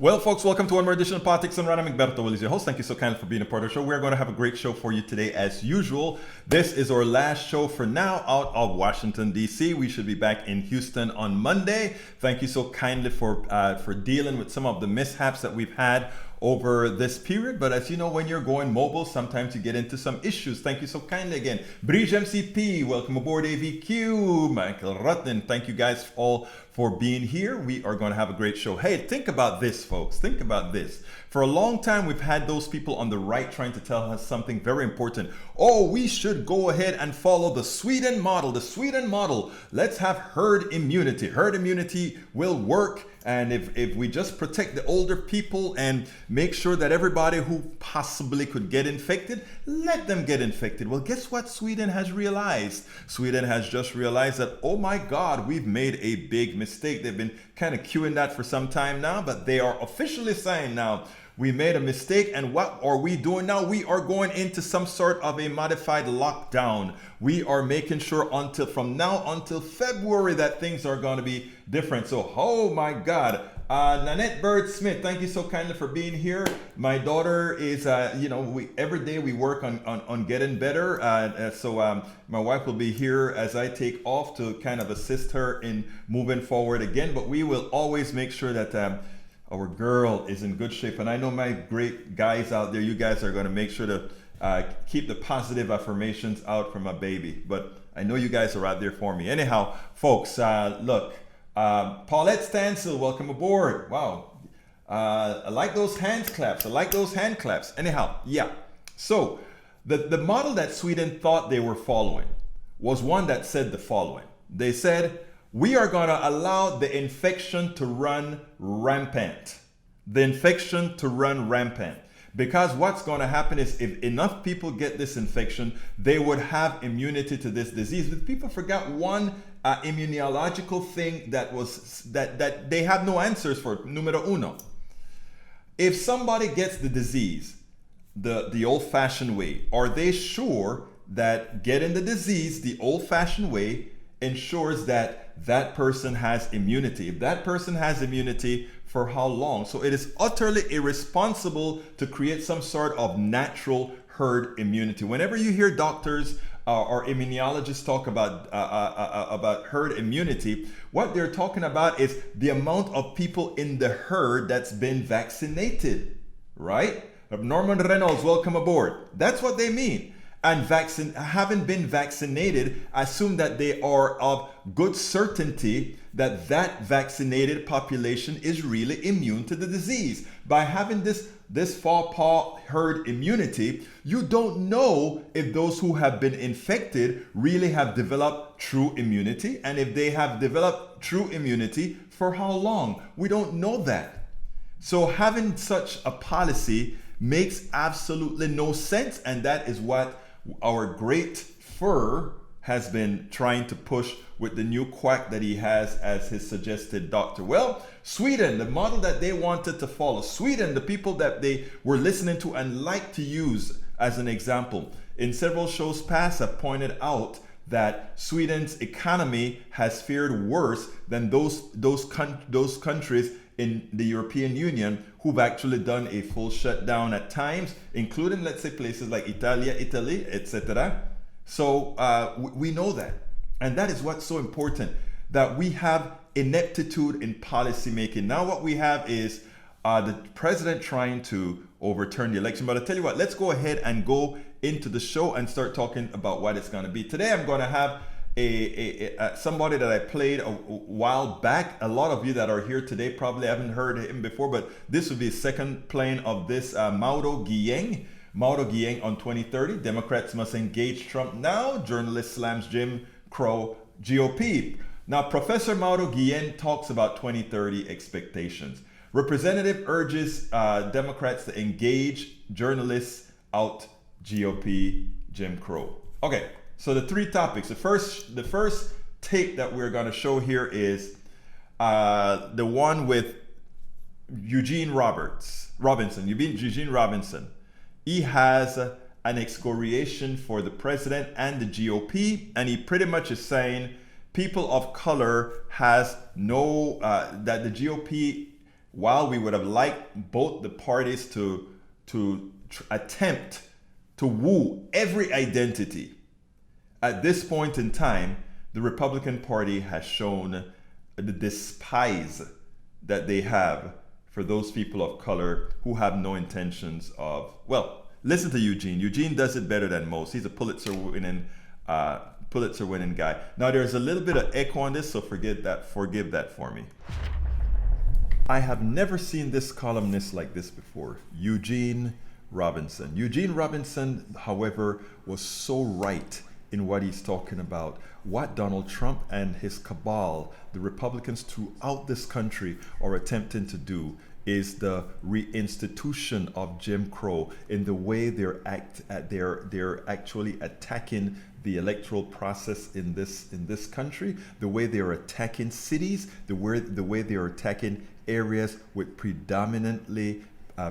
Well, folks, welcome to one more edition of Politics and Rana. Egberto Will is your host. Thank you so kindly for being a part of the show. We're going to have a great show for you today, as usual. This is our last show for now out of Washington, D.C. We should be back in Houston on Monday. Thank you so kindly for dealing with some of the mishaps that we've had over this period. But as you know, when you're going mobile, sometimes you get into some issues. Thank you so kindly again. Bridge MCP, welcome aboard AVQ. Michael Rutten, thank you guys all for being here. We are going to have a great show. Hey, think about this, folks. Think about this. For a long time, we've had those people on the right trying to tell us something very important. Oh, we should go ahead and follow the Sweden model. The Sweden model. Let's have herd immunity. Herd immunity will work. And if we just protect the older people and make sure that everybody who possibly could get infected, let them get infected. Well, guess what Sweden has realized? Sweden has just realized that, oh my God, we've made a big mistake. They've been kind of queuing that for some time now, but they are officially saying now, we made a mistake, and what are we doing now? We are going into some sort of a modified lockdown. We are making sure from now until February that things are going to be different. So, oh my God. Nanette Bird Smith, thank you so kindly for being here. My daughter is, every day we work on getting better. So my wife will be here as I take off to kind of assist her in moving forward again. But we will always make sure that our girl is in good shape. And I know my great guys out there, you guys are going to make sure to keep the positive affirmations out from my baby. But I know you guys are out there for me. Anyhow, folks, look, Paulette Stansel, welcome aboard. Wow. I like those hand claps. I like those hand claps. Anyhow, yeah. So the model that Sweden thought they were following was one that said the following. They said, we are going to allow the infection to run rampant. The infection to run rampant. Because what's going to happen is if enough people get this infection, they would have immunity to this disease. But people forgot one immunological thing that they have no answers for. Numero uno. If somebody gets the disease the old-fashioned way, are they sure that getting the disease the old-fashioned way ensures that that person has immunity? If that person has immunity, for how long? So it is utterly irresponsible to create some sort of natural herd immunity. Whenever you hear doctors or immunologists talk about herd immunity, what they're talking about is the amount of people in the herd that's been vaccinated, right? Norman Reynolds, welcome aboard. That's what they mean. And having been vaccinated, assume that they are of good certainty that that vaccinated population is really immune to the disease. By having this faux pas herd immunity, you don't know if those who have been infected really have developed true immunity, and if they have developed true immunity, for how long? We don't know that. So having such a policy makes absolutely no sense, and that is what our great Fur has been trying to push with the new quack that he has as his suggested doctor. Well, Sweden, the model that they wanted to follow. Sweden, the people that they were listening to and like to use as an example. In several shows past, I've pointed out that Sweden's economy has fared worse than those countries in the European Union who've actually done a full shutdown at times, including, let's say, places like Italy, etc. So we know that. And that is what's so important, that we have ineptitude in policy making. Now what we have is the president trying to overturn the election. But I'll tell you what, let's go ahead and go into the show and start talking about what it's going to be. Today I'm going to have somebody that I played a while back. A lot of you that are here today probably haven't heard him before, but this will be second playing of this Mauro Guillen. Mauro Guillen on 2030. Democrats must engage Trump now. Journalist slams Jim Crow GOP. Now, Professor Mauro Guillen talks about 2030 expectations. Representative urges Democrats to engage journalists out GOP Jim Crow. Okay. So the three topics. The first tape that we're going to show here is the one with Eugene Robinson. He has an excoriation for the president and the GOP, and he pretty much is saying people of color has no that the GOP while we would have liked both the parties to attempt to woo every identity, at this point in time, the Republican Party has shown the despise that they have for those people of color who have no intentions of, well, listen to Eugene. Eugene does it better than most. He's a Pulitzer winning guy. Now there's a little bit of echo on this, so forgive that for me. I have never seen this columnist like this before, Eugene Robinson. Eugene Robinson, however, was so right in what he's talking about. What Donald Trump and his cabal, the Republicans throughout this country, are attempting to do is the reinstitution of Jim Crow in the way they're actually attacking the electoral process in this country, the way they're attacking cities, the way they're attacking areas with predominantly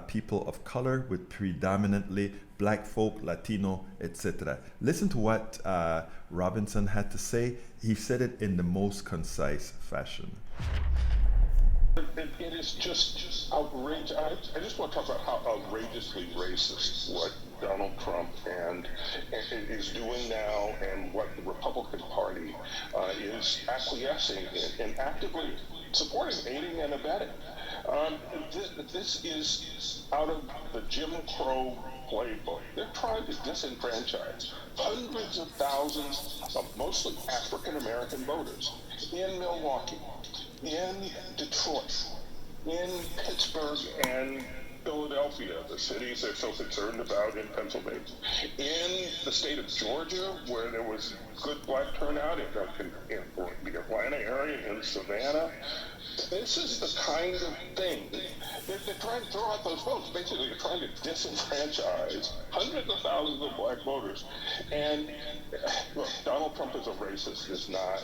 people of color, with predominantly black folk, Latino, etc. Listen to what Robinson had to say. He said it in the most concise fashion. It is just outrageous. I just want to talk about how outrageously racist what Donald Trump is doing now, and what the Republican Party is acquiescing in and actively supporting, aiding and abetting. This is out of the Jim Crow playbook. They're trying to disenfranchise hundreds of thousands of mostly African American voters in Milwaukee, in Detroit, in Pittsburgh and Philadelphia, the cities they're so concerned about in Pennsylvania, in the state of Georgia, where there was good black turnout, in the Atlanta area, in Savannah. This is the kind of thing they're trying to throw out those votes. Basically, they're trying to disenfranchise hundreds of thousands of black voters. And look, Donald Trump is a racist is not,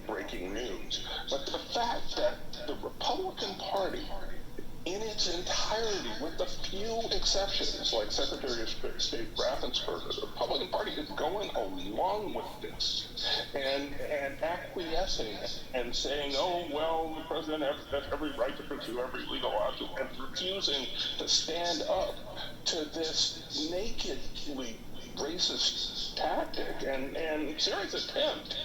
breaking news. But the fact that the Republican Party, in its entirety, with a few exceptions, like Secretary of State Raffensperger, the Republican Party is going along with this and acquiescing and saying, oh, well, the president has every right to pursue every legal option, and refusing to stand up to this nakedly racist tactic and serious attempt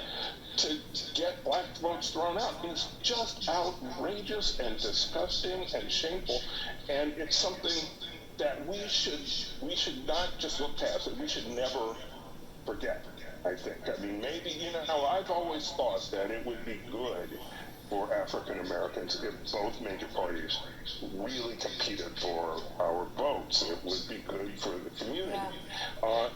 to get black votes thrown out is just outrageous and disgusting and shameful, and it's something that we should not just look past it. We should never forget, I think. I mean, maybe, I've always thought that it would be good for African Americans if both major parties really competed for our votes. It would be good for the community.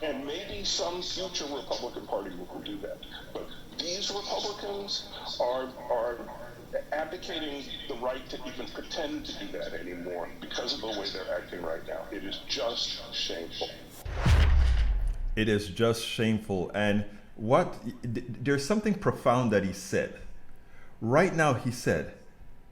And maybe some future Republican Party will do that. But these Republicans are abdicating the right to even pretend to do that anymore because of the way they're acting right now. It is just shameful. It is just shameful. And there's something profound that he said. Right now, he said,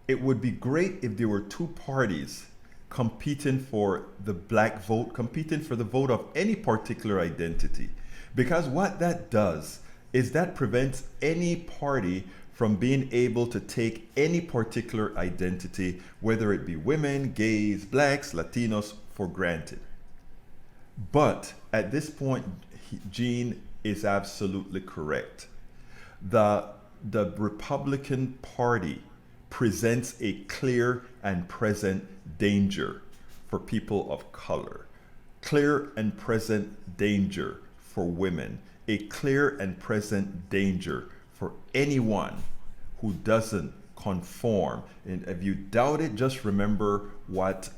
it would be great if there were two parties competing for the black vote, competing for the vote of any particular identity. Because what that does is that prevents any party from being able to take any particular identity, whether it be women, gays, blacks, Latinos, for granted. But at this point, Gene is absolutely correct. The Republican Party presents a clear and present danger for people of color, clear and present danger for women, a clear and present danger for anyone who doesn't conform. And if you doubt it, just remember what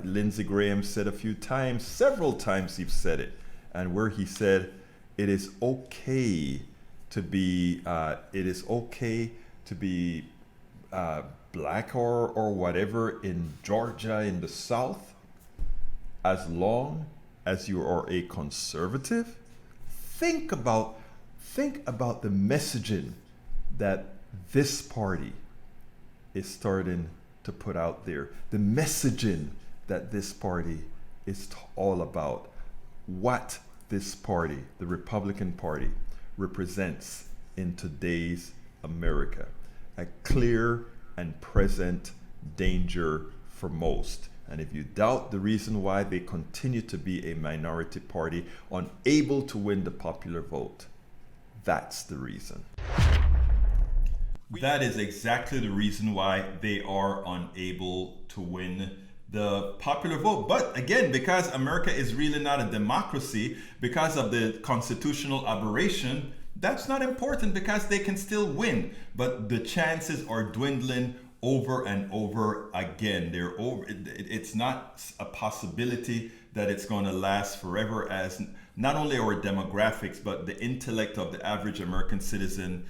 Lindsey Graham said a few times, several times he's said it, and where he said it is okay to be black or whatever in Georgia in the South, as long as you are a conservative. Think about the messaging that this party is starting to put out there. The messaging that this party is all about. What this party, the Republican Party, represents in today's America. A clear and present danger for most. And if you doubt the reason why they continue to be a minority party, unable to win the popular vote, that's the reason. That is exactly the reason why they are unable to win the popular vote. But again, because America is really not a democracy, because of the constitutional aberration, that's not important because they can still win. But the chances are dwindling over and over again. It's not a possibility that it's going to last forever, as not only our demographics, but the intellect of the average American citizen,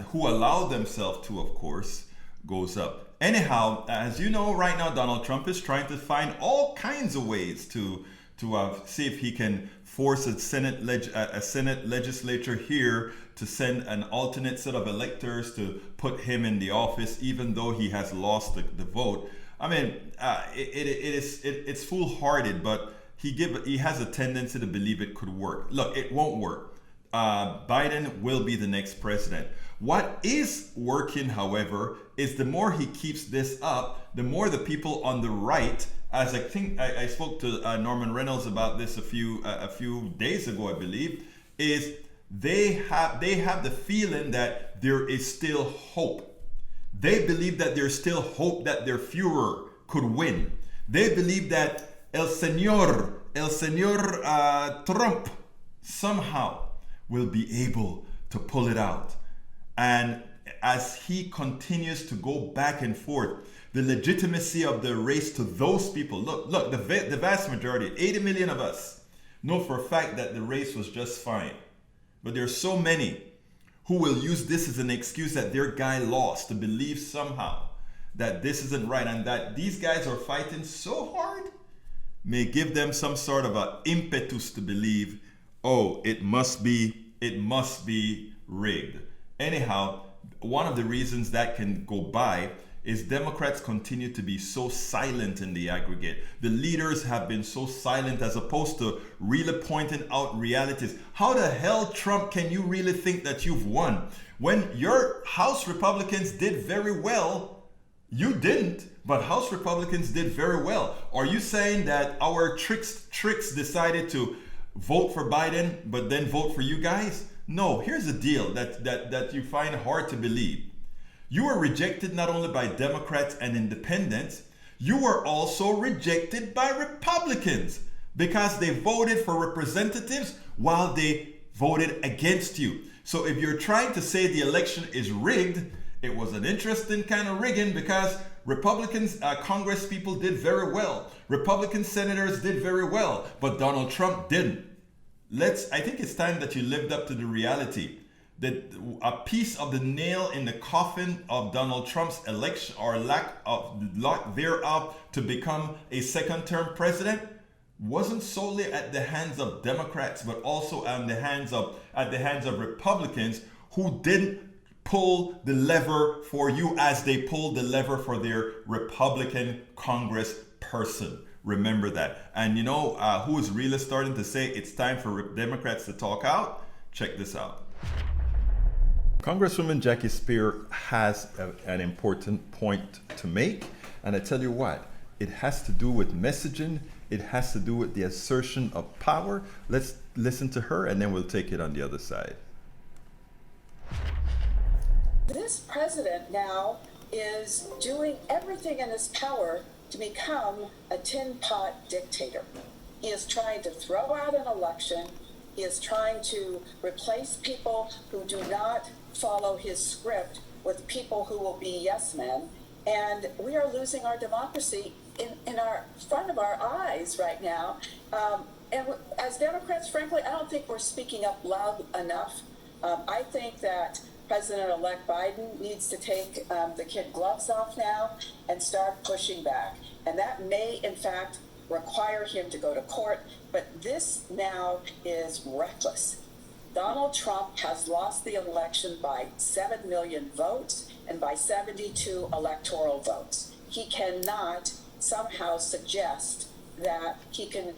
who allow themselves to, of course, goes up. Anyhow, as you know, right now, Donald Trump is trying to find all kinds of ways to see if he can force a Senate legislature here to send an alternate set of electors to put him in the office, even though he has lost the vote. I mean, it's foolhardy, but he has a tendency to believe it could work. Look, it won't work. Biden will be the next president. What is working, however, is the more he keeps this up, the more the people on the right, as I think I spoke to Norman Reynolds about this a few days ago, I believe, is they have the feeling that there is still hope. They believe that there's still hope that their Führer could win. They believe that El Señor Trump somehow will be able to pull it out. And as he continues to go back and forth, the legitimacy of the race to those people, look, the vast majority, 80 million of us, know for a fact that the race was just fine. But there are so many who will use this as an excuse that their guy lost, to believe somehow that this isn't right, and that these guys are fighting so hard may give them some sort of an impetus to believe, oh, it must be rigged. Anyhow, one of the reasons that can go by is Democrats continue to be so silent in the aggregate. The leaders have been so silent as opposed to really pointing out realities. How the hell, Trump, can you really think that you've won? When your House Republicans did very well, you didn't, but House Republicans did very well. Are you saying that our tricks decided to vote for Biden, but then vote for you guys? No, here's the deal that you find hard to believe. You were rejected not only by Democrats and independents, you were also rejected by Republicans because they voted for representatives while they voted against you. So if you're trying to say the election is rigged, it was an interesting kind of rigging because Republicans, Congress people did very well. Republican senators did very well, but Donald Trump didn't. I think it's time that you lived up to the reality that a piece of the nail in the coffin of Donald Trump's election, or lack thereof, to become a second-term president wasn't solely at the hands of Democrats, but also at the hands of Republicans who didn't pull the lever for you as they pulled the lever for their Republican Congress person. Remember that. And you know who is really starting to say it's time for Democrats to talk out? Check this out. Congresswoman Jackie Speier has an important point to make. And I tell you what, it has to do with messaging. It has to do with the assertion of power. Let's listen to her and then we'll take it on the other side. This president now is doing everything in his power to become a tin pot dictator. He is trying to throw out an election. He is trying to replace people who do not follow his script with people who will be yes men. And we are losing our democracy in our front of our eyes right now. And as Democrats, frankly, I don't think we're speaking up loud enough. I think that President-elect Biden needs to take the kid gloves off now and start pushing back. And that may, in fact, require him to go to court. But this now is reckless. Donald Trump has lost the election by 7 million votes and by 72 electoral votes. He cannot somehow suggest that he can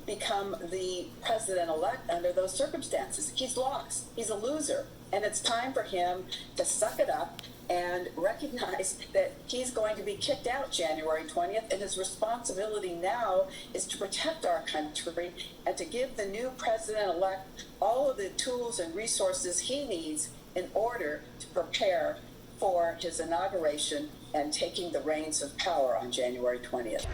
become the president-elect under those circumstances. He's lost. He's a loser. And it's time for him to suck it up and recognize that he's going to be kicked out January 20th, and his responsibility now is to protect our country and to give the new president-elect all of the tools and resources he needs in order to prepare for his inauguration and taking the reins of power on January 20th.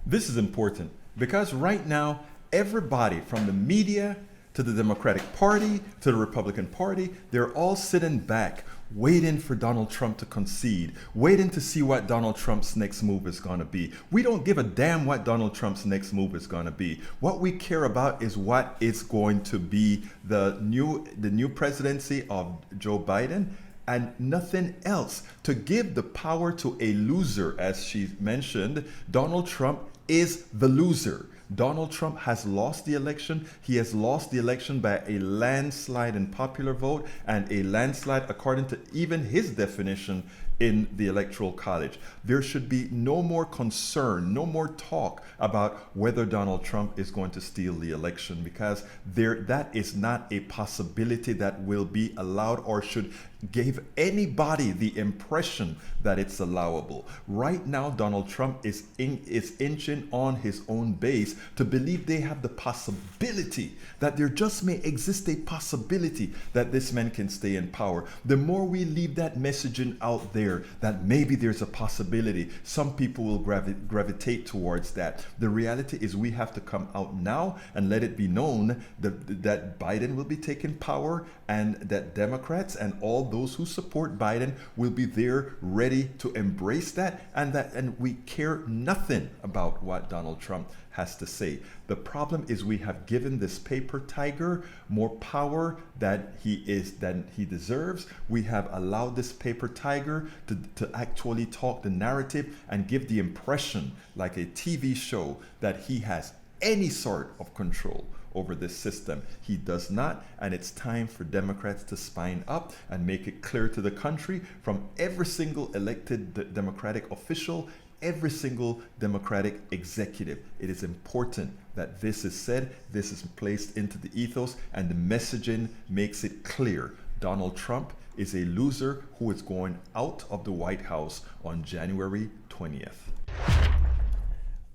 This is important because right now, everybody from the media to the Democratic Party to the Republican Party, they're all sitting back waiting for Donald Trump to concede, waiting to see what Donald Trump's next move is going to be. We don't give a damn what Donald Trump's next move is going to be. What we care about is what is going to be the new presidency of Joe Biden, and nothing else. To give the power to a loser, as she mentioned, Donald Trump is the loser. Donald Trump has lost the election. He has lost the election by a landslide in popular vote and a landslide according to even his definition in the Electoral College. There should be no more concern, no more talk about whether Donald Trump is going to steal the election, because that is not a possibility that will be allowed or should give anybody the impression that it's allowable. Right now, Donald Trump is inching on his own base to believe they have the possibility, that there just may exist a possibility that this man can stay in power. The more we leave that messaging out there, that maybe there's a possibility, some people will gravitate towards that. The reality is we have to come out now and let it be known that Biden will be taking power, and that Democrats and all those who support Biden will be there ready to embrace that, and we care nothing about what Donald Trump has to say. The problem is we have given this paper tiger more power than he deserves. We have allowed this paper tiger to actually talk the narrative and give the impression, like a TV show, that he has any sort of control over this system. He does not, and it's time for Democrats to spine up and make it clear to the country, from every single elected Democratic official, every single Democratic executive. It is important that this is said, this is placed into the ethos, and the messaging makes it clear. Donald Trump is a loser who is going out of the White House on January 20th.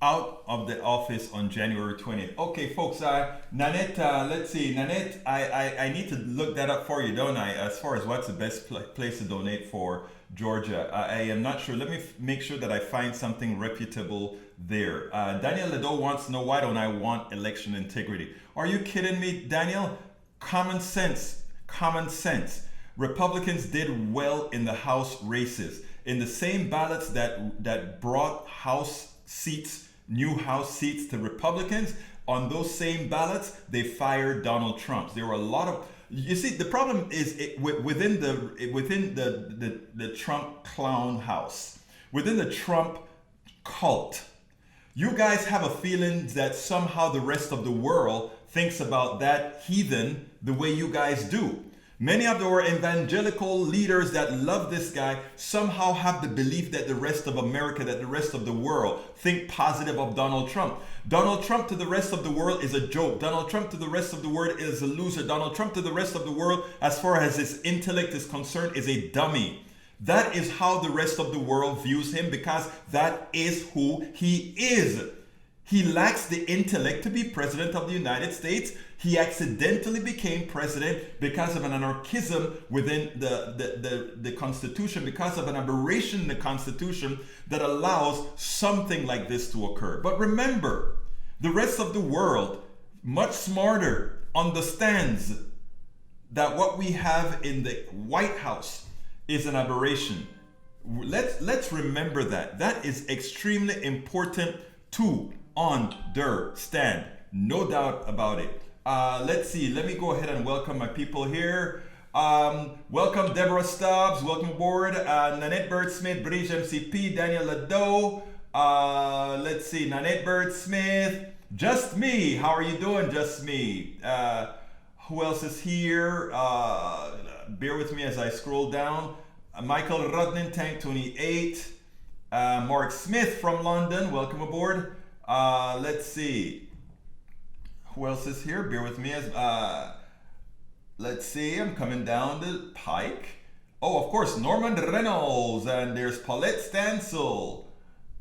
Out of the office on January 20th. Okay, folks, Nanette, let's see. Nanette, I need to look that up for you, don't I? As far as what's the best place to donate for Georgia. I am not sure. Let me make sure that I find something reputable there. Daniel Ledo wants to know, why don't I want election integrity? Are you kidding me, Daniel? Common sense. Common sense. Republicans did well in the House races. In the same ballots that brought House seats, new House seats to Republicans, on those same ballots, they fired Donald Trump. There were a lot of, you see, the problem is within the Trump clown house, within the Trump cult. You guys have a feeling that somehow the rest of the world thinks about that heathen the way you guys do. Many of our evangelical leaders that love this guy somehow have the belief that the rest of America, that the rest of the world think positive of Donald Trump. Donald Trump to the rest of the world is a joke. Donald Trump to the rest of the world is a loser. Donald Trump to the rest of the world, as far as his intellect is concerned, is a dummy. That is how the rest of the world views him, because that is who he is. He lacks the intellect to be president of the United States. He accidentally became president because of an anarchism within the Constitution, because of an aberration in the Constitution that allows something like this to occur. But remember, the rest of the world, much smarter, understands that what we have in the White House is an aberration. Let's remember that. That is extremely important to understand. No doubt about it. Let's see. Let me go ahead and welcome my people here. Welcome Deborah Stubbs. Welcome aboard. Nanette Bird-Smith, British MCP, Daniel Lado. Let's see. Nanette Bird-Smith. Just me. How are you doing, Just me? Who else is here? Bear with me as I scroll down. Michael Rudnin, Tank 28. Mark Smith from London. Welcome aboard. Let's see. Who else is here? Bear with me as let's see, I'm coming down the pike. Oh, of course, Norman Reynolds, and there's Paulette Stansel,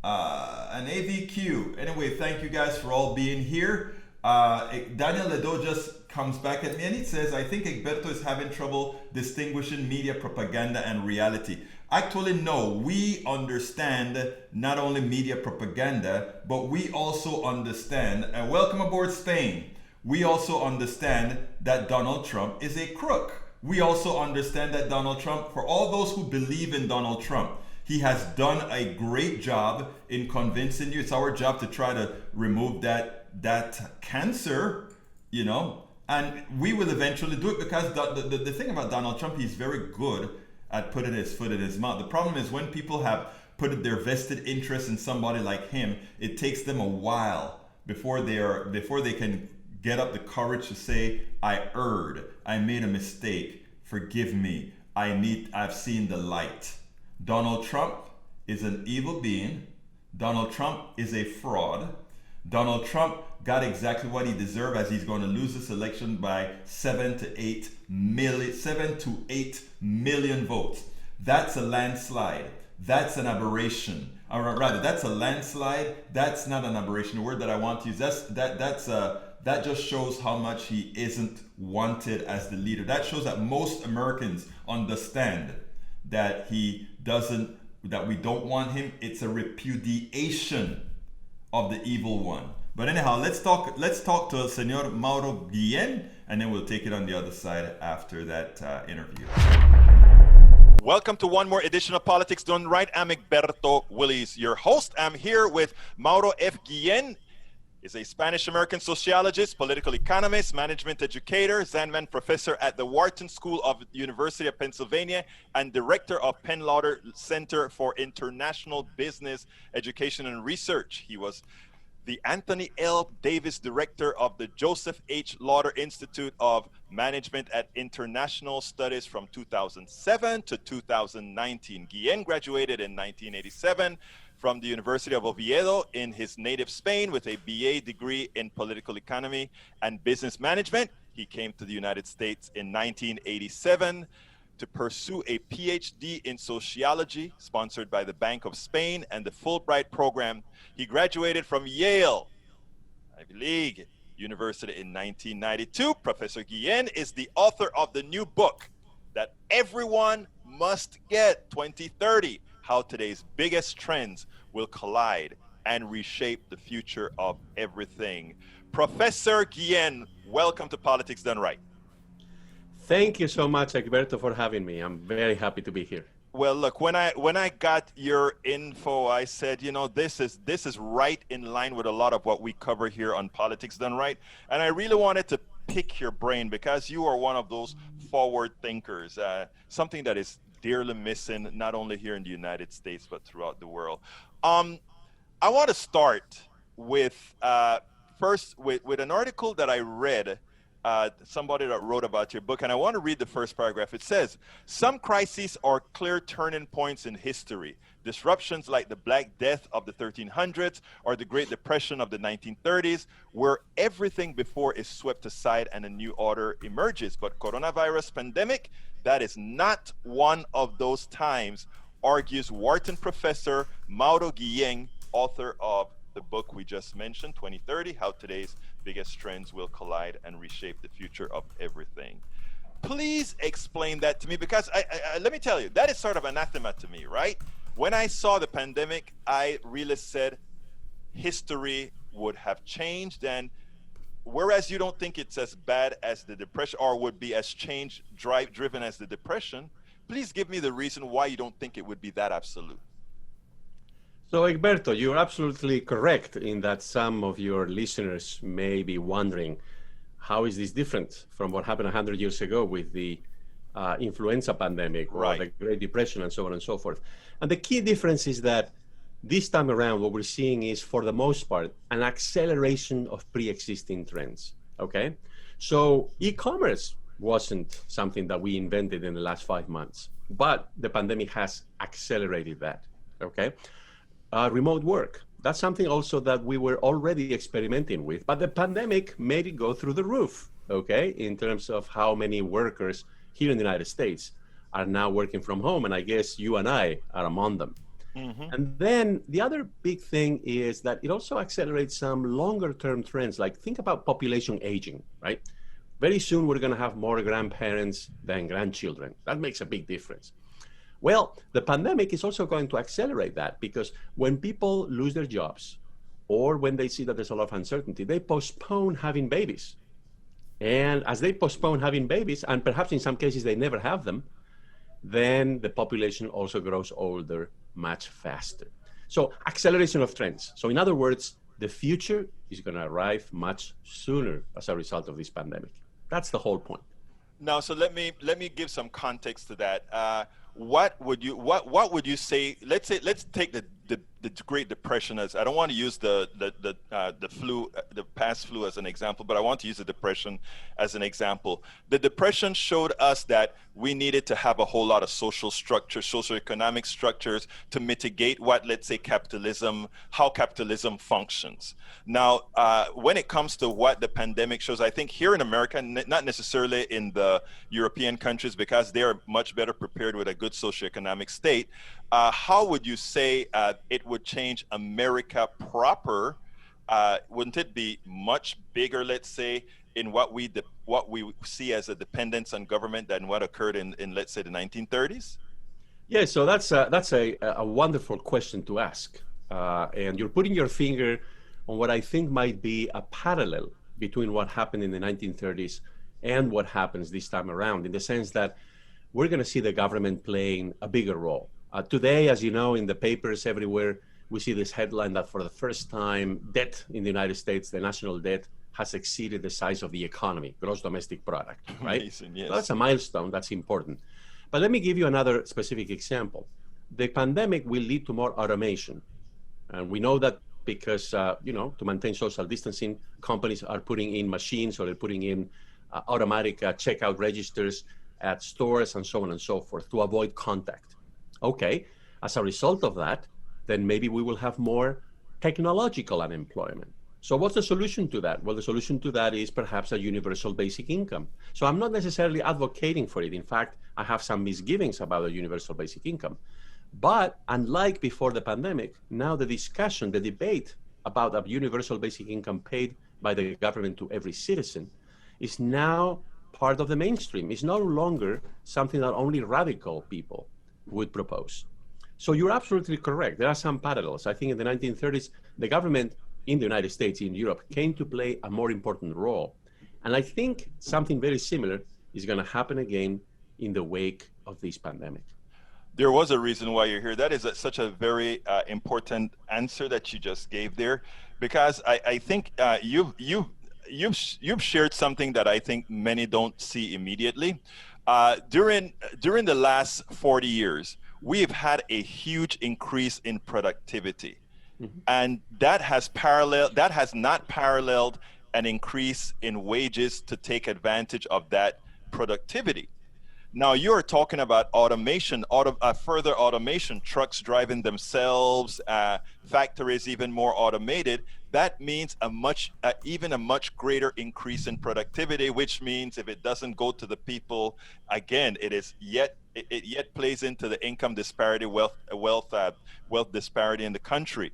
and AVQ. Anyway, thank you guys for all being here. Daniel Ledo just comes back at me and he says, I think Egberto is having trouble distinguishing media propaganda and reality. Actually, no, we understand not only media propaganda, but we also understand, and welcome aboard Spain, we also understand that Donald Trump is a crook. We also understand that Donald Trump, for all those who believe in Donald Trump, he has done a great job in convincing you. It's our job to try to remove that cancer, and we will eventually do it, because the thing about Donald Trump, he's very good at putting his foot in his mouth. The problem is when people have put their vested interest in somebody like him, it takes them a while before they can get up the courage to say, I erred, I made a mistake, forgive me, I've seen the light. Donald Trump is an evil being. Donald Trump is a fraud. Donald Trump got exactly what he deserved, as he's going to lose this election by 7 to 8 million votes. That's a landslide. That's an aberration. Or rather, that's a landslide. That's not an aberration. The word that I want to use, that just shows how much he isn't wanted as the leader. That shows that most Americans understand that we don't want him. It's a repudiation of the evil one. But anyhow, let's talk to Senor Mauro Guillen, and then we'll take it on the other side after that interview. Welcome to one more edition of Politics Done Right. I'm Egberto Willies, your host. I'm here with Mauro F. Guillen. He's a Spanish-American sociologist, political economist, management educator, Zanman professor at the Wharton School of the University of Pennsylvania, and director of Penn Lauder Center for International Business Education and Research. He was the Anthony L. Davis Director of the Joseph H. Lauder Institute of Management at International Studies from 2007 to 2019. Guillen graduated in 1987 from the University of Oviedo in his native Spain with a BA degree in political economy and business management. He came to the United States in 1987 to pursue a PhD in sociology sponsored by the Bank of Spain and the Fulbright program. He graduated from Yale, Ivy League University in 1992. Professor Guillen is the author of the new book that everyone must get, 2030, How Today's Biggest Trends Will Collide and Reshape the Future of Everything. Professor Guillen, welcome to Politics Done Right. Thank you so much, Egberto, for having me. I'm very happy to be here. Well, look, when I got your info, I said, this is right in line with a lot of what we cover here on Politics Done Right. And I really wanted to pick your brain because you are one of those forward thinkers, something that is dearly missing, not only here in the United States, but throughout the world. I want to start with first with an article that I read, somebody that wrote about your book, and I want to read the first paragraph. It says, some crises are clear turning points in history. Disruptions like the Black Death of the 1300s or the Great Depression of the 1930s, where everything before is swept aside and a new order emerges. But coronavirus pandemic, that is not one of those times, argues Wharton professor Mauro Guillen, author of the book we just mentioned, 2030, How Today's Biggest Trends Will Collide and Reshape the Future of Everything. Please explain that to me, because I let me tell you, that is sort of anathema to me, right? When I saw the pandemic, I really said history would have changed, and whereas you don't think it's as bad as the Depression or would be as driven as the Depression, please give me the reason why you don't think it would be that absolute. So, Egberto, you're absolutely correct in that some of your listeners may be wondering, how is this different from what happened 100 years ago with the influenza pandemic or the Great Depression and so on and so forth? And the key difference is that this time around, what we're seeing is, for the most part, an acceleration of pre-existing trends, okay? So e-commerce wasn't something that we invented in the last 5 months, but the pandemic has accelerated that, okay? Remote work, that's something also that we were already experimenting with, but the pandemic made it go through the roof, okay, in terms of how many workers here in the United States are now working from home. And I guess you and I are among them. And then the other big thing is that it also accelerates some longer term trends. Like think about population aging, right? Very soon we're going to have more grandparents than grandchildren. That makes a big difference. Well, the pandemic is also going to accelerate that, because when people lose their jobs or when they see that there's a lot of uncertainty, they postpone having babies. And as they postpone having babies, and perhaps in some cases they never have them, then the population also grows older much faster. So acceleration of trends. So in other words, the future is going to arrive much sooner as a result of this pandemic. That's the whole point. Now, so let me give some context to that. What would you say? Let's take the Great Depression as, I don't want to use the flu, the past flu as an example, but I want to use the Depression as an example. The Depression showed us that we needed to have a whole lot of social structures, socioeconomic structures to mitigate what, let's say, how capitalism functions. Now, when it comes to what the pandemic shows, I think here in America, not necessarily in the European countries, because they are much better prepared with a good socioeconomic state. How would you say it would change America proper? Wouldn't it be much bigger, let's say, in what we see as a dependence on government than what occurred in let's say the 1930s? Yeah, so that's a wonderful question to ask, and you're putting your finger on what I think might be a parallel between what happened in the 1930s and what happens this time around, in the sense that we're going to see the government playing a bigger role. Today, as you know, in the papers everywhere, we see this headline that for the first time, debt in the United States, the national debt, has exceeded the size of the economy, gross domestic product, right? Amazing, yes. So that's a milestone, that's important. But let me give you another specific example. The pandemic will lead to more automation. And we know that because, to maintain social distancing, companies are putting in machines, or they're putting in automatic checkout registers at stores and so on and so forth to avoid contact. Okay, as a result of that, then maybe we will have more technological unemployment. So what's the solution to that? Well, the solution to that is perhaps a universal basic income. So I'm not necessarily advocating for it. In fact, I have some misgivings about a universal basic income. But unlike before the pandemic, now the discussion, the debate about a universal basic income paid by the government to every citizen is now part of the mainstream. It's no longer something that only radical people would propose. So you're absolutely correct. There are some parallels. I think in the 1930s, the government in the United States, in Europe, came to play a more important role. And I think something very similar is going to happen again in the wake of this pandemic. There was a reason why you're here. That is such a very important answer that you just gave there, because I think you've shared something that I think many don't see immediately. During the last 40 years, we have had a huge increase in productivity. Mm-hmm. And that has not paralleled an increase in wages to take advantage of that productivity. Now you're talking about automation, further automation, trucks driving themselves, factories even more automated. That means even a much greater increase in productivity, which means if it doesn't go to the people, again, it yet plays into the income disparity, wealth disparity in the country.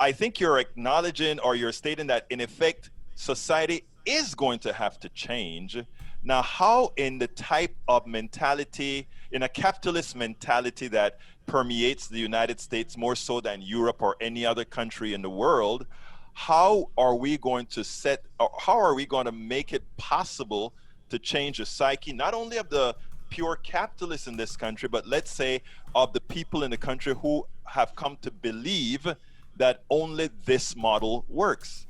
I think you're acknowledging, or you're stating that in effect, society is going to have to change. Now, how in the type of mentality, in a capitalist mentality that permeates the United States more so than Europe or any other country in the world, how are we going to make it possible to change the psyche, not only of the pure capitalists in this country, but let's say of the people in the country who have come to believe that only this model works?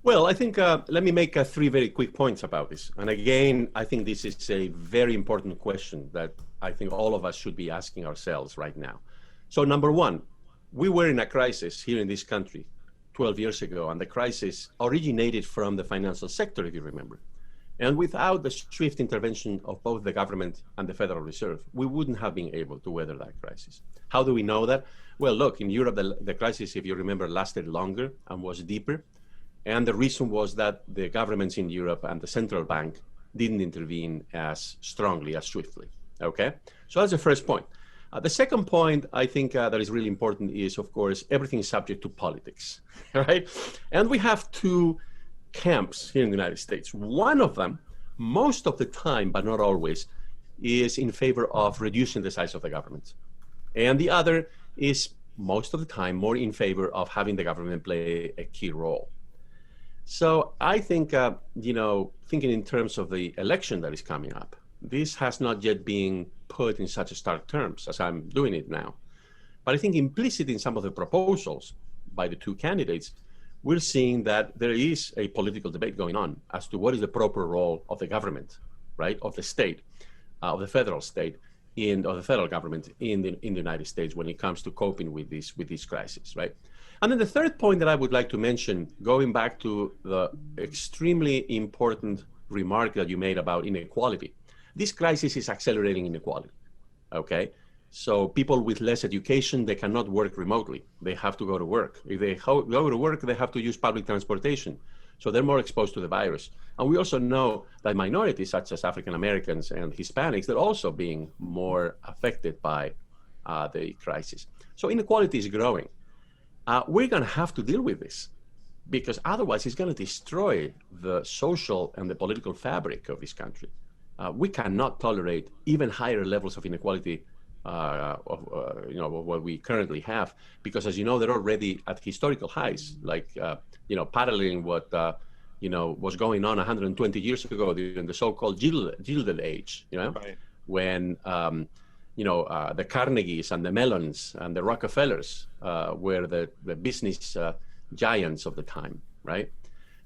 Well, I think, let me make three very quick points about this. And again, I think this is a very important question that I think all of us should be asking ourselves right now. So number one, we were in a crisis here in this country 12 years ago, and the crisis originated from the financial sector, if you remember. And without the swift intervention of both the government and the Federal Reserve, we wouldn't have been able to weather that crisis. How do we know that? Well, look, in Europe, the crisis, if you remember, lasted longer and was deeper. And the reason was that the governments in Europe and the central bank didn't intervene as strongly, as swiftly. Okay, so that's the first point. The second point I think that is really important is, of course, everything is subject to politics, right? And we have two camps here in the United States. One of them, most of the time, but not always, is in favor of reducing the size of the government. And the other is most of the time more in favor of having the government play a key role. So I think, thinking in terms of the election that is coming up, this has not yet been put in such stark terms as I'm doing it now. But I think implicit in some of the proposals by the two candidates, we're seeing that there is a political debate going on as to what is the proper role of the government, right, of the state, of the federal state, of the federal government in the United States when it comes to coping with this crisis, right? And then the third point that I would like to mention, going back to the extremely important remark that you made about inequality, this crisis is accelerating inequality, okay? So people with less education, they cannot work remotely. They have to go to work. If they go to work, they have to use public transportation. So they're more exposed to the virus. And we also know that minorities such as African Americans and Hispanics, they're also being more affected by the crisis. So inequality is growing. We're going to have to deal with this because otherwise it's going to destroy the social and the political fabric of this country. We cannot tolerate even higher levels of inequality of what we currently have, because as you know, they're already at historical highs, like paralleling what was going on 120 years ago during the so-called Gilded Age. Right. When the Carnegies and the Mellons and the Rockefellers were the business giants of the time, right?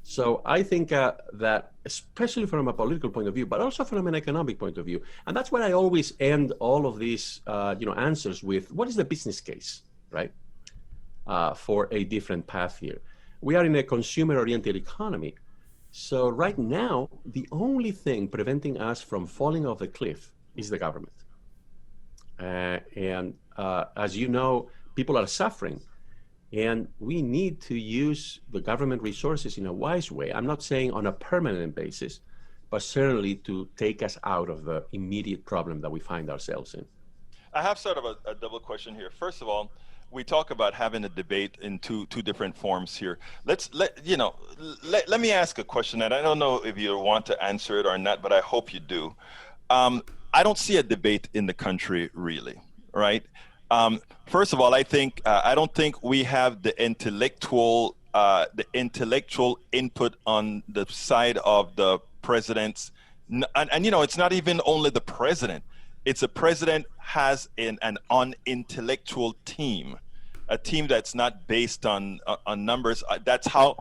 So I think that, especially from a political point of view, but also from an economic point of view, and that's why I always end all of these, answers with, what is the business case, right, for a different path here? We are in a consumer-oriented economy. So right now, the only thing preventing us from falling off the cliff is the government. As you know, people are suffering. And we need to use the government resources in a wise way. I'm not saying on a permanent basis, but certainly to take us out of the immediate problem that we find ourselves in. I have sort of a double question here. First of all, we talk about having a debate in two different forms here. Let me ask a question, and I don't know if you want to answer it or not, but I hope you do. I don't see a debate in the country, really, right? First of all, I don't think we have the intellectual input on the side of the presidents, and it's not even only the president. It's a president has an unintellectual team, a team that's not based on numbers. That's how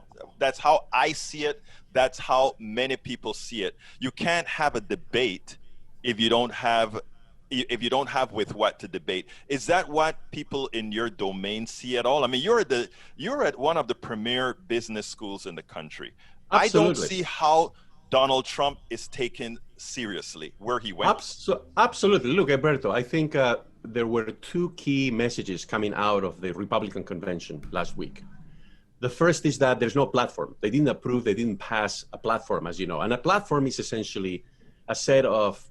I see it. That's how many people see it. You can't have a debate if you don't have with what to debate. Is that what people in your domain see at all? I mean, you're at one of the premier business schools in the country. Absolutely. I don't see how Donald Trump is taken seriously where he went. Absolutely. Look, Alberto, I think there were two key messages coming out of the Republican convention last week. The first is that there's no platform. They didn't pass a platform, as you know. And a platform is essentially a set of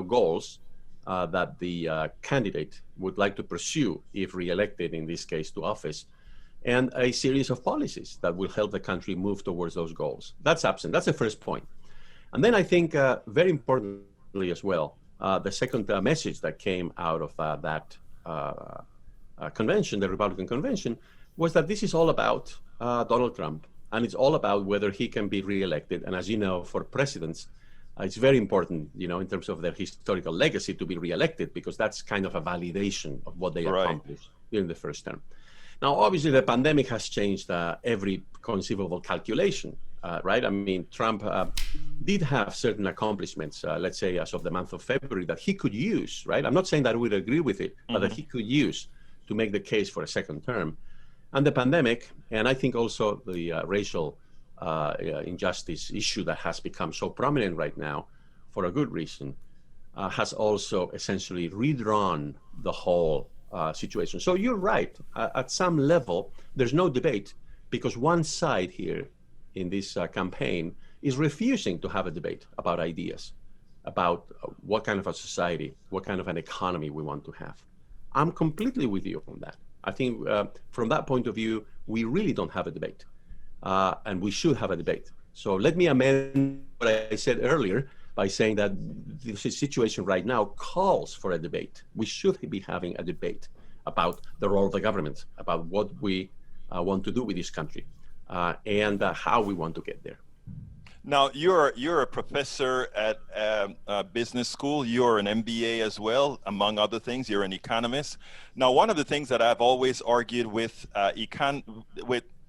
goals that the candidate would like to pursue if reelected, in this case, to office, and a series of policies that will help the country move towards those goals. That's absent. That's the first point. And then I think very importantly as well, the second message that came out of that convention, the Republican convention, was that this is all about Donald Trump, and it's all about whether he can be reelected. And as you know, for presidents, it's very important, in terms of their historical legacy to be reelected, because that's kind of a validation of what they accomplished during the first term. Now, obviously, the pandemic has changed every conceivable calculation, right? I mean, Trump did have certain accomplishments, let's say, as of the month of February, that he could use, right? I'm not saying that I would agree with it, but that he could use to make the case for a second term. And the pandemic, and I think also the racial injustice issue that has become so prominent right now, for a good reason, has also essentially redrawn the whole situation. So you're right. At some level, there's no debate, because one side here in this campaign is refusing to have a debate about ideas, about what kind of a society, what kind of an economy we want to have. I'm completely with you on that. I think from that point of view, we really don't have a debate, and we should have a debate. So let me amend what I said earlier by saying that the situation right now calls for a debate. We should be having a debate about the role of the government, about what we want to do with this country, and how we want to get there. Now, you're a professor at a business school. You're an MBA as well, among other things. You're an economist. Now, one of the things that I've always argued with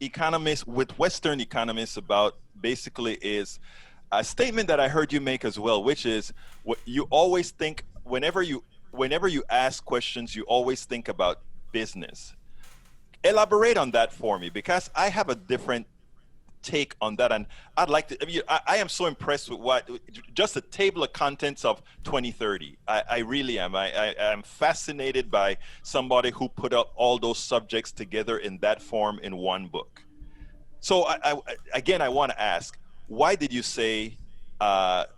economists, with Western economists about basically is a statement that I heard you make as well, which is what you always think whenever you ask questions, you always think about business. Elaborate on that for me, because I have a different take on that, and I'd like to. I am so impressed with just the table of contents of 2030. I really am. I am fascinated by somebody who put up all those subjects together in that form in one book. So I want to ask, why did you say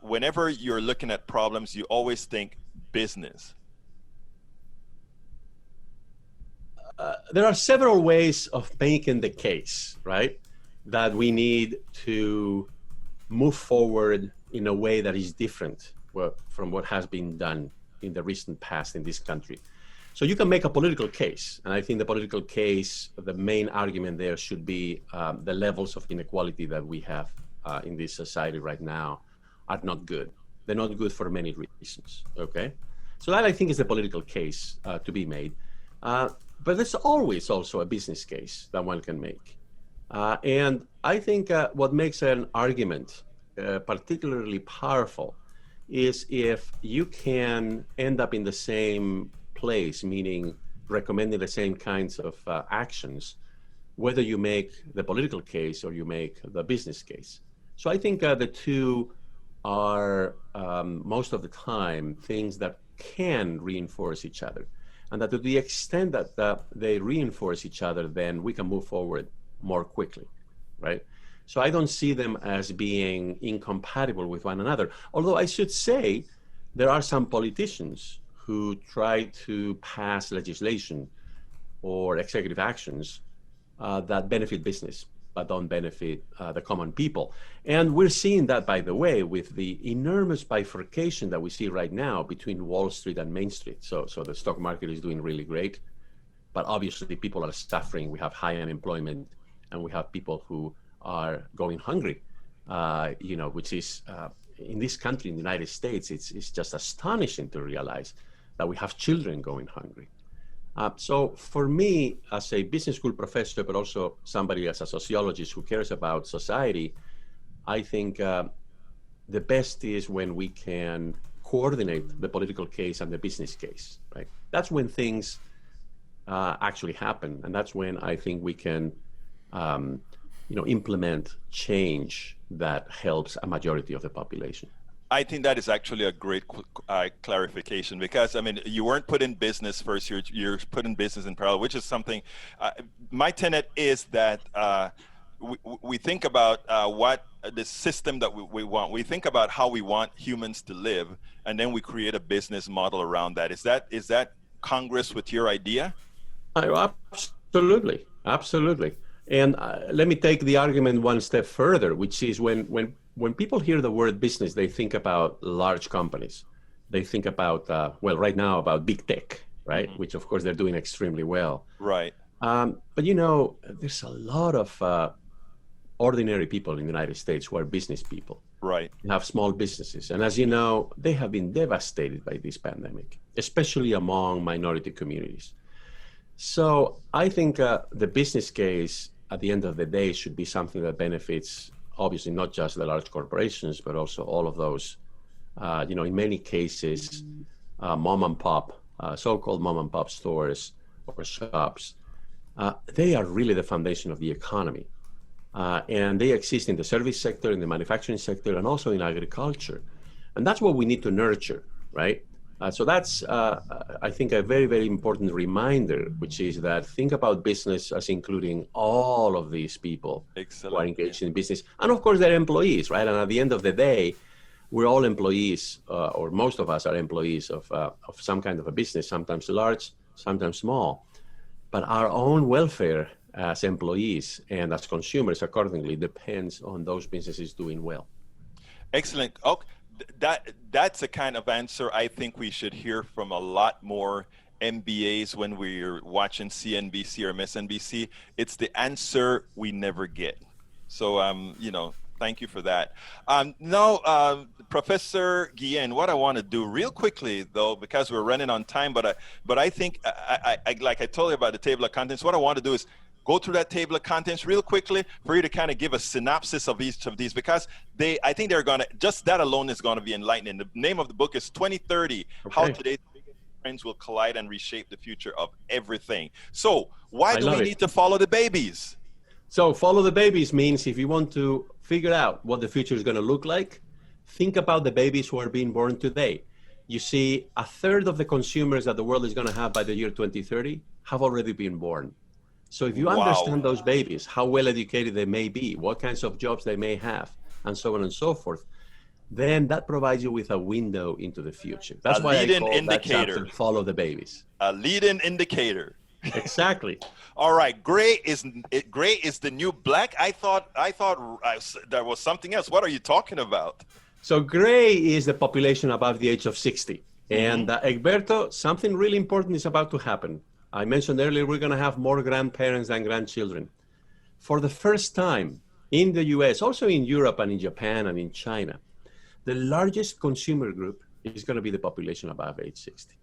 whenever you're looking at problems, you always think business? There are several ways of making the case, right? That we need to move forward in a way that is different from what has been done in the recent past in this country. So you can make a political case, and I think the political case, the main argument there should be the levels of inequality that we have in this society right now are not good. They're not good for many reasons, okay? So that I think is the political case to be made. But there's always also a business case that one can make. And I think what makes an argument particularly powerful is if you can end up in the same place, meaning recommending the same kinds of actions, whether you make the political case or you make the business case. So I think the two are most of the time things that can reinforce each other. And that to the extent that they reinforce each other, then we can move forward more quickly, right? So I don't see them as being incompatible with one another. Although I should say there are some politicians who try to pass legislation or executive actions that benefit business, but don't benefit the common people. And we're seeing that, by the way, with the enormous bifurcation that we see right now between Wall Street and Main Street. So the stock market is doing really great, but obviously people are suffering. We have high unemployment, and we have people who are going hungry, which is, in this country, in the United States, it's just astonishing to realize that we have children going hungry. So for me, as a business school professor, but also somebody as a sociologist who cares about society, I think the best is when we can coordinate the political case and the business case, right? That's when things actually happen. And that's when I think we can implement change that helps a majority of the population. I think that is actually a great clarification, because I mean, you weren't put in business first, you're put in business in parallel, which is something, my tenet is that we think about what the system that we want. We think about how we want humans to live, and then we create a business model around that. Is that congruous with your idea? Absolutely. And let me take the argument one step further, which is when people hear the word business, they think about large companies. They think about, right now about big tech, right? Mm-hmm. Which of course they're doing extremely well. Right. But there's a lot of ordinary people in the United States who are business people. Right. Who have small businesses. And as you know, they have been devastated by this pandemic, especially among minority communities. So I think the business case at the end of the day should be something that benefits, obviously, not just the large corporations, but also all of those, in many cases, mom and pop, so-called mom and pop stores or shops. They are really the foundation of the economy. And they exist in the service sector, in the manufacturing sector, and also in agriculture. And that's what we need to nurture, right? So that's, I think, a very, very important reminder, which is that think about business as including all of these people who are Excellent. engaged in business. And of course, they're employees, right? And at the end of the day, we're all employees, or most of us are employees of some kind of a business, sometimes large, sometimes small. But our own welfare as employees and as consumers accordingly depends on those businesses doing well. Excellent. Okay. That's a kind of answer I think we should hear from a lot more MBAs when we're watching CNBC or MSNBC. It's the answer we never get. So, thank you for that. Now, Professor Guillen, what I want to do real quickly, though, because we're running on time, but I think, I like I told you about the table of contents, what I want to do is go through that table of contents real quickly for you to kind of give a synopsis of each of these, because I think they're going to, just that alone is going to be enlightening. The name of the book is 2030, How Today's Biggest Trends Will Collide and Reshape the Future of Everything. So why do we need to follow the babies? So follow the babies means if you want to figure out what the future is going to look like, think about the babies who are being born today. You see, a third of the consumers that the world is going to have by the year 2030 have already been born. So if you understand those babies, how well educated they may be, what kinds of jobs they may have, and so on and so forth, then that provides you with a window into the future. That's why I call that chapter Follow the Babies. A lead-in indicator. Exactly. All right. Gray is the new black. I thought there was something else. What are you talking about? So gray is the population above the age of 60. And Egberto, something really important is about to happen. I mentioned earlier, we're going to have more grandparents than grandchildren. For the first time in the US, also in Europe and in Japan and in China, the largest consumer group is going to be the population above age 60.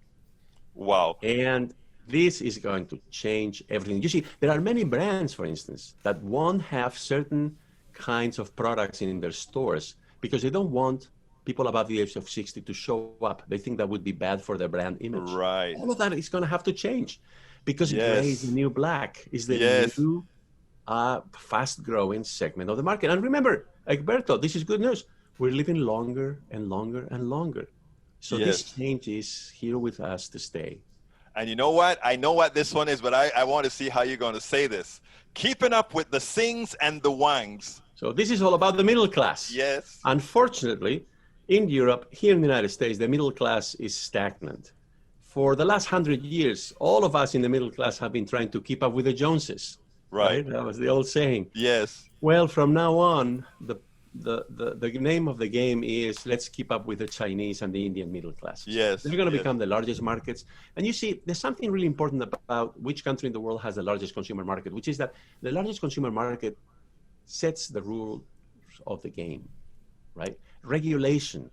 Wow. And this is going to change everything. You see, there are many brands, for instance, that won't have certain kinds of products in their stores because they don't want people above the age of 60 to show up. They think that would be bad for their brand image. Right. All of that is going to have to change because gray is the new black, is the new fast-growing segment of the market. And remember, Egberto, this is good news. We're living longer and longer and longer. So this change is here with us to stay. And you know what? I know what this one is, but I want to see how you're going to say this. Keeping up with the Sings and the Wangs. So this is all about the middle class. Yes. Unfortunately, in Europe, here in the United States, the middle class is stagnant. For the last 100 years, all of us in the middle class have been trying to keep up with the Joneses. Right? That was the old saying. Yes. Well, from now on, the name of the game is let's keep up with the Chinese and the Indian middle classes. Yes. They're going to become the largest markets. And you see, there's something really important about which country in the world has the largest consumer market, which is that the largest consumer market sets the rules of the game, right? Regulation,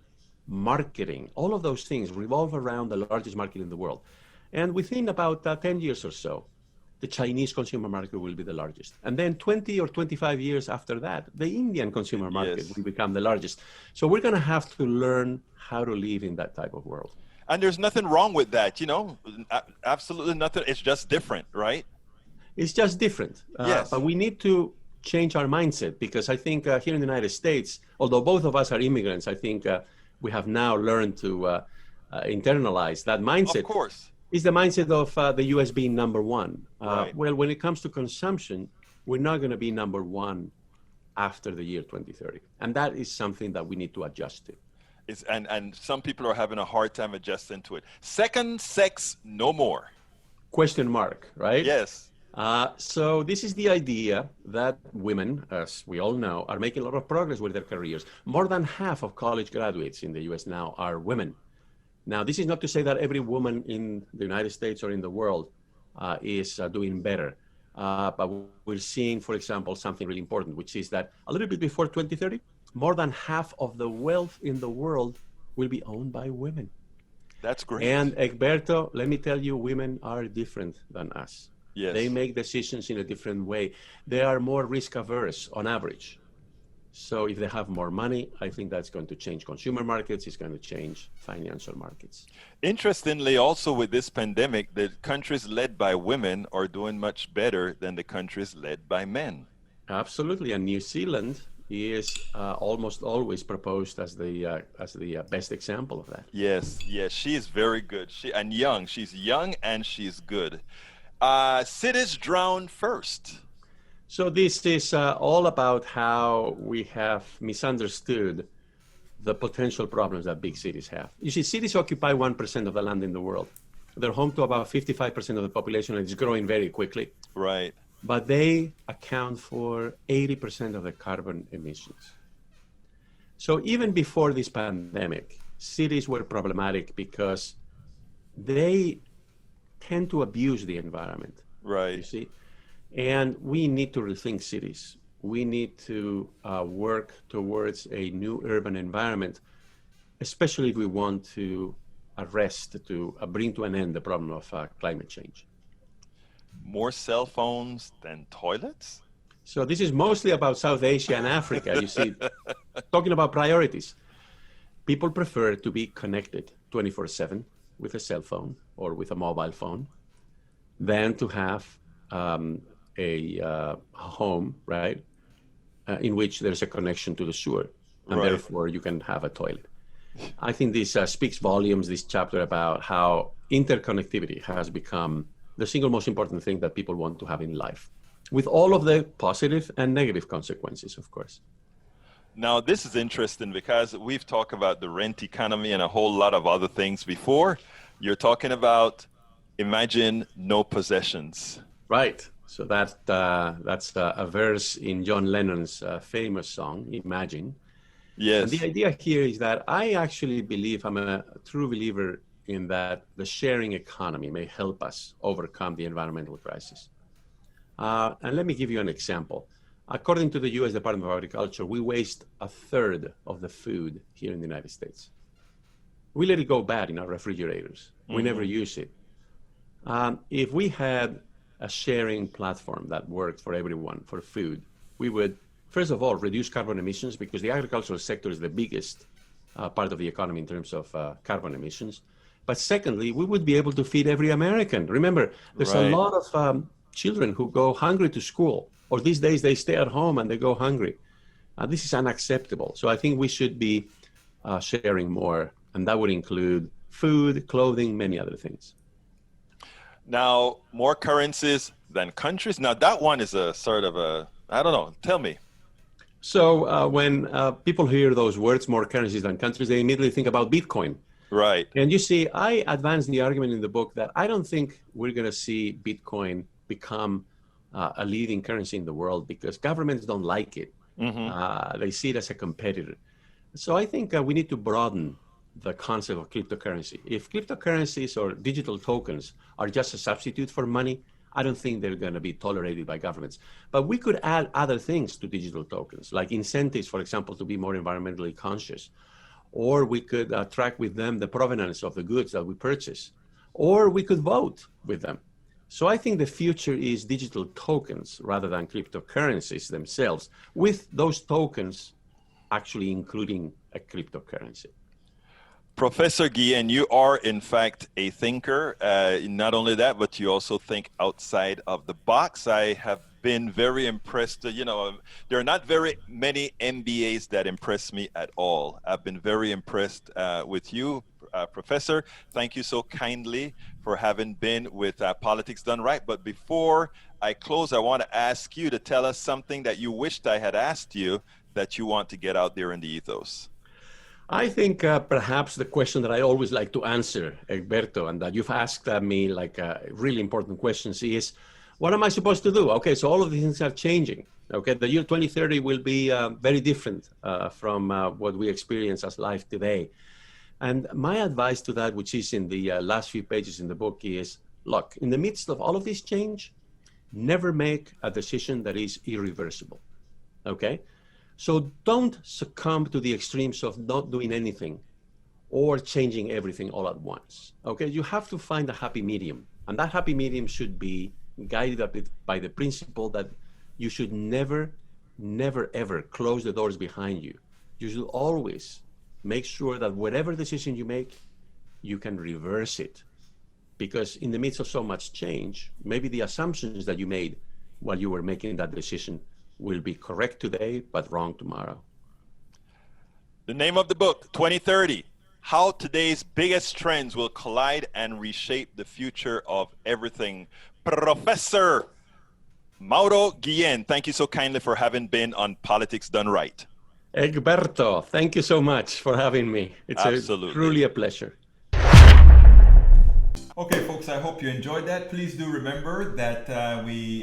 marketing, all of those things revolve around the largest market in the world. And within about 10 years or so, the Chinese consumer market will be the largest. And then 20 or 25 years after that, the Indian consumer market will become the largest. So we're going to have to learn how to live in that type of world. And there's nothing wrong with that, absolutely nothing. It's just different, right? It's just different. Yes. But we need to change our mindset because I think here in the United States, although both of us are immigrants, I think we have now learned to internalize that mindset. Of course. Is the mindset of the U.S. being number one. Right. Well, when it comes to consumption, we're not going to be number one after the year 2030. And that is something that we need to adjust to. And some people are having a hard time adjusting to it. Second sex, no more. Question mark, right? Yes. So this is the idea that women, as we all know, are making a lot of progress with their careers. More than half of college graduates in the U.S. now are women. Now, this is not to say that every woman in the United States or in the world is doing better. But we're seeing, for example, something really important, which is that a little bit before 2030, more than half of the wealth in the world will be owned by women. That's great. And Egberto, let me tell you, women are different than us. Yes. They make decisions in a different way. They are more risk averse on average. So if they have more money, I think that's going to change consumer markets. It's going to change financial markets. Interestingly, also with this pandemic, the countries led by women are doing much better than the countries led by men. Absolutely. And New Zealand is almost always proposed as the best example of that. Yes, yes, she is very good. And young. She's young and she's good. Cities drown first. So this is all about how we have misunderstood the potential problems that big cities have. You see, cities occupy 1% of the land in the world. They're home to about 55% of the population, and it's growing very quickly. Right. But they account for 80% of the carbon emissions. So even before this pandemic, cities were problematic because they tend to abuse the environment. Right. You see? And we need to rethink cities. We need to work towards a new urban environment, especially if we want to bring to an end the problem of climate change. More cell phones than toilets? So this is mostly about South Asia and Africa, you see, talking about priorities. People prefer to be connected 24/7 with a cell phone or with a mobile phone than to have a home, right, in which there's a connection to the sewer, and Right. therefore you can have a toilet. I think this speaks volumes, this chapter, about how interconnectivity has become the single most important thing that people want to have in life, with all of the positive and negative consequences, of course. Now, this is interesting because we've talked about the rent economy and a whole lot of other things before. You're talking about imagine no possessions. Right. So that's a verse in John Lennon's famous song, Imagine. Yes. And the idea here is that I actually believe, I'm a true believer in that the sharing economy may help us overcome the environmental crisis. And let me give you an example. According to the US Department of Agriculture, we waste a third of the food here in the United States. We let it go bad in our refrigerators. We never use it. If we had a sharing platform that worked for everyone for food, we would, first of all, reduce carbon emissions, because the agricultural sector is the biggest part of the economy in terms of carbon emissions. But secondly, we would be able to feed every American. Remember, there's Right. a lot of children who go hungry to school, or these days they stay at home and they go hungry. This is unacceptable. So I think we should be sharing more, and that would include food, clothing, many other things. Now, more currencies than countries. Now, that one is a sort of I don't know. Tell me. So when people hear those words, more currencies than countries, they immediately think about Bitcoin. Right. And you see, I advance the argument in the book that I don't think we're going to see Bitcoin become a leading currency in the world, because governments don't like it. They see it as a competitor. So I think we need to broaden the concept of cryptocurrency. If cryptocurrencies or digital tokens are just a substitute for money, I don't think they're going to be tolerated by governments. But we could add other things to digital tokens, like incentives, for example, to be more environmentally conscious. Or we could track with them the provenance of the goods that we purchase. Or we could vote with them. So I think the future is digital tokens rather than cryptocurrencies themselves, with those tokens actually including a cryptocurrency. Professor Guillen, you are in fact a thinker. Not only that, but you also think outside of the box. I have been very impressed. There are not very many MBAs that impress me at all. I've been very impressed with you, Professor. Thank you so kindly for having been with Politics Done Right. But before I close, I want to ask you to tell us something that you wished I had asked you that you want to get out there in the ethos. I think perhaps the question that I always like to answer, Egberto, and that you've asked me like really important questions is, what am I supposed to do? Okay, so all of these things are changing. Okay, the year 2030 will be very different from what we experience as life today. And my advice to that, which is in the last few pages in the book, is, look, in the midst of all of this change, never make a decision that is irreversible. Okay? So don't succumb to the extremes of not doing anything or changing everything all at once. Okay, you have to find a happy medium. And that happy medium should be guided by the principle that you should never, never, ever close the doors behind you. You should always make sure that whatever decision you make, you can reverse it. Because in the midst of so much change, maybe the assumptions that you made while you were making that decision will be correct today, but wrong tomorrow. The name of the book, 2030, How Today's Biggest Trends Will Collide and Reshape the Future of Everything. Professor Mauro Guillen, thank you so kindly for having been on Politics Done Right. Egberto, thank you so much for having me. It's truly a pleasure. Okay, folks, I hope you enjoyed that. Please do remember that we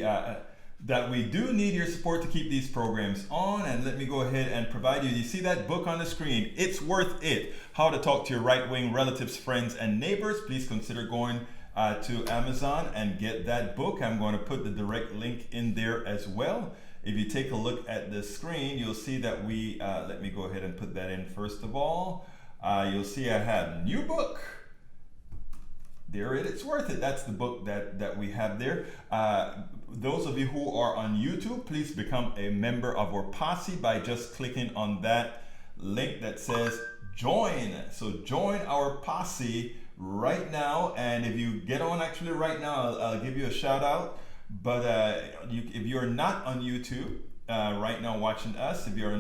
do need your support to keep these programs on. And let me go ahead and provide you. You see that book on the screen? It's worth it. How to Talk to Your Right-Wing Relatives, Friends, and Neighbors. Please consider going to Amazon and get that book. I'm going to put the direct link in there as well. If you take a look at the screen, you'll see that we, let me go ahead and put that in first of all. You'll see I have new book. There it is. It's worth it. That's the book that we have there. Those of you who are on YouTube, please become a member of our posse by just clicking on that link that says join. So join our posse right now. And if you get on actually right now, I'll give you a shout out. But if you're not on YouTube right now watching us, if you're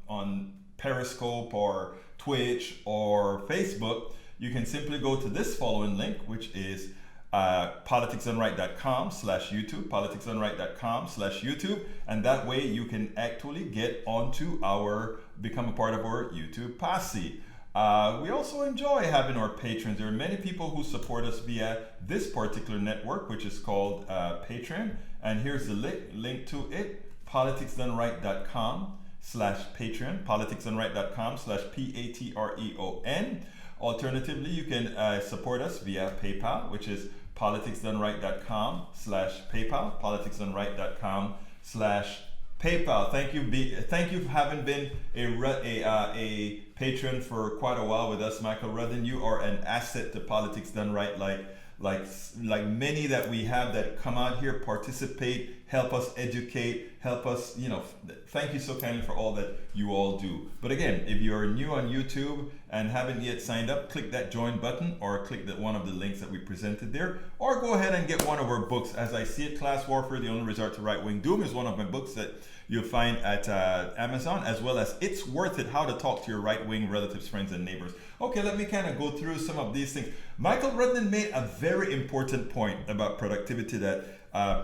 on Periscope or Twitch or Facebook, you can simply go to this following link, which is politicsdoneright.com/YouTube, politicsdoneright.com/YouTube, and that way you can actually get onto become a part of our YouTube posse. We also enjoy having our patrons. There are many people who support us via this particular network, which is called Patreon, and here's the link to it, politicsdoneright.com/Patreon, politicsdoneright.com/PATREON. Alternatively, you can support us via PayPal, which is politicsdoneright.com/PayPal, politicsdoneright.com/PayPal. Thank you for having been a patron for quite a while with us, Michael Rudden. You are an asset to Politics Done Right, like many that we have that come out here, participate, help us educate, help us, thank you so kindly for all that you all do. But again, if you're new on YouTube and haven't yet signed up, click that join button or click one of the links that we presented there, or go ahead and get one of our books. As I See It, Class Warfare, The Only Resort to Right-Wing Doom is one of my books that you'll find at Amazon, as well as It's Worth It, How to Talk to Your Right-Wing Relatives, Friends, and Neighbors. Okay, let me kind of go through some of these things. Michael Rudden made a very important point about productivity that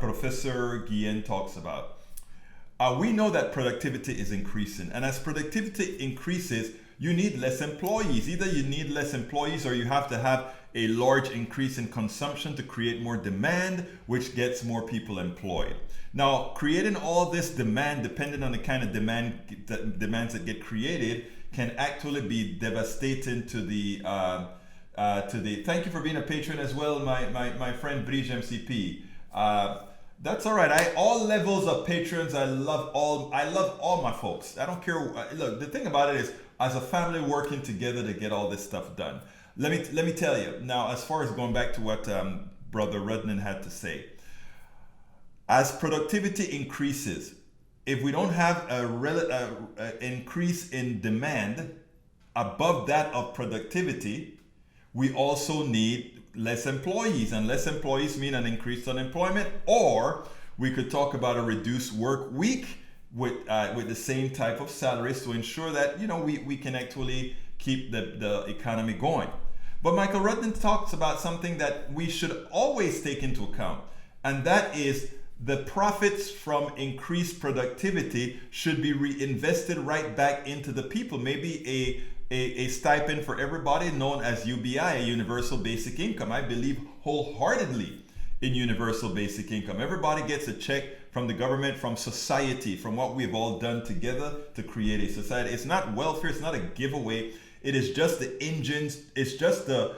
Professor Guillen talks about. We know that productivity is increasing, and as productivity increases, you need less employees. Either you need less employees or you have to have a large increase in consumption to create more demand, which gets more people employed. Now, creating all this demand, depending on the kind of demands that get created, can actually be devastating to the thank you for being a patron as well, my friend Bridge MCP. That's all right. All levels of patrons. I love all my folks. I don't care. Look, the thing about it is, as a family working together to get all this stuff done. Let me tell you now. As far as going back to what Brother Rudnan had to say, as productivity increases, if we don't have a increase in demand above that of productivity, we also need less employees, and less employees mean an increased unemployment, or we could talk about a reduced work week with the same type of salaries to ensure that we can actually keep the economy going. But Michael Rudden talks about something that we should always take into account, and that is the profits from increased productivity should be reinvested right back into the people. Maybe a stipend for everybody known as UBI, a Universal Basic Income. I believe wholeheartedly in Universal Basic Income. Everybody gets a check from the government, from society, from what we've all done together to create a society. It's not welfare, it's not a giveaway. It is just the engines, it's just the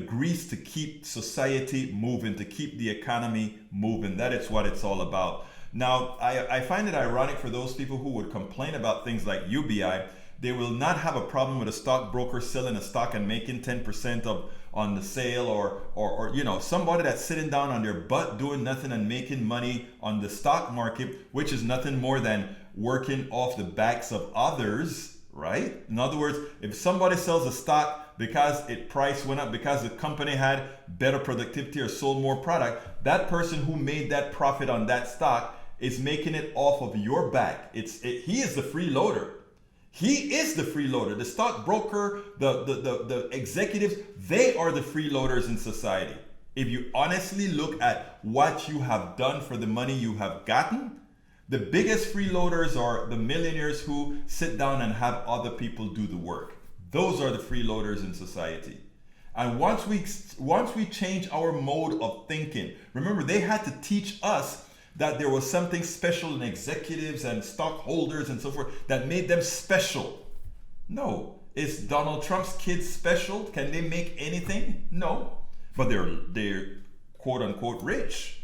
grease to keep society moving, to keep the economy moving. That is what it's all about. Now, I find it ironic for those people who would complain about things like UBI. They will not have a problem with a stockbroker selling a stock and making 10% on the sale, or somebody that's sitting down on their butt doing nothing and making money on the stock market, which is nothing more than working off the backs of others, right? In other words, if somebody sells a stock because its price went up, because the company had better productivity or sold more product, that person who made that profit on that stock is making it off of your back. He is the freeloader. He is the freeloader. The stockbroker, the executives, they are the freeloaders in society. If you honestly look at what you have done for the money you have gotten, the biggest freeloaders are the millionaires who sit down and have other people do the work. Those are the freeloaders in society. And once we change our mode of thinking, remember they had to teach us that there was something special in executives and stockholders and so forth that made them special. No. Is Donald Trump's kids special? Can they make anything? No. But they're quote unquote rich.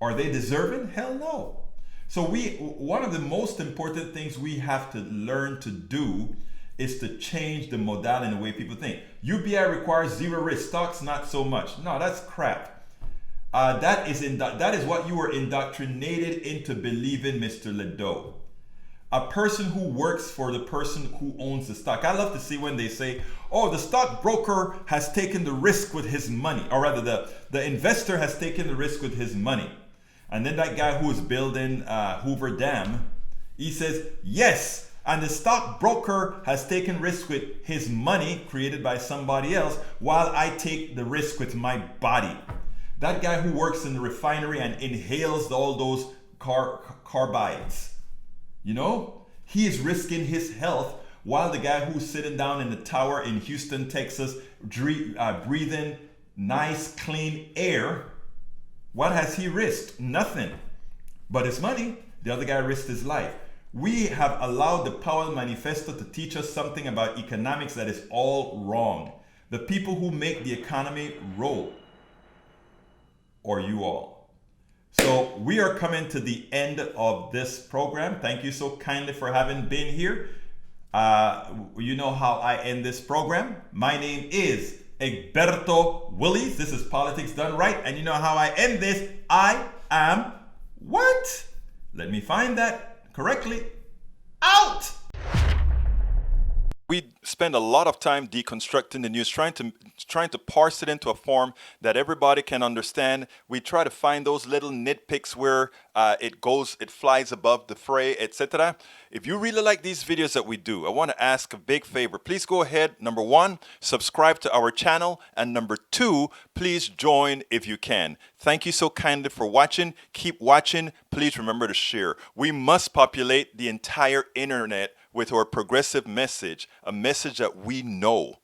Are they deserving? Hell no. So one of the most important things we have to learn to do is to change the modality in the way people think. UBI requires zero risk, stocks not so much. No, that's crap. That is what you were indoctrinated into believing, Mr. Ledoux. A person who works for the person who owns the stock. I love to see when they say, oh, the stockbroker has taken the risk with his money, or rather the investor has taken the risk with his money. And then that guy who is building Hoover Dam, he says, yes, and the stockbroker has taken risk with his money created by somebody else while I take the risk with my body. That guy who works in the refinery and inhales all those carbides, you know, he is risking his health while the guy who's sitting down in the tower in Houston, Texas, breathing nice, clean air, what has he risked? Nothing but his money. The other guy risked his life. We have allowed the Powell Manifesto to teach us something about economics that is all wrong. The people who make the economy roll, or you all. So we are coming to the end of this program. Thank you so kindly for having been here. You know how I end this program. My name is Egberto Willies. This is Politics Done Right. And you know how I end this. I am what? Let me find that correctly. Out! We spend a lot of time deconstructing the news, trying to parse it into a form that everybody can understand. We try to find those little nitpicks where it flies above the fray, etc. If you really like these videos that we do, I want to ask a big favor. Please go ahead. Number 1, subscribe to our channel. And number 2, please join if you can. Thank you so kindly for watching. Keep watching. Please remember to share. We must populate the entire internet with our progressive message, a message that we know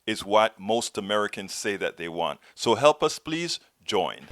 is what most Americans say that they want. So help us, please join.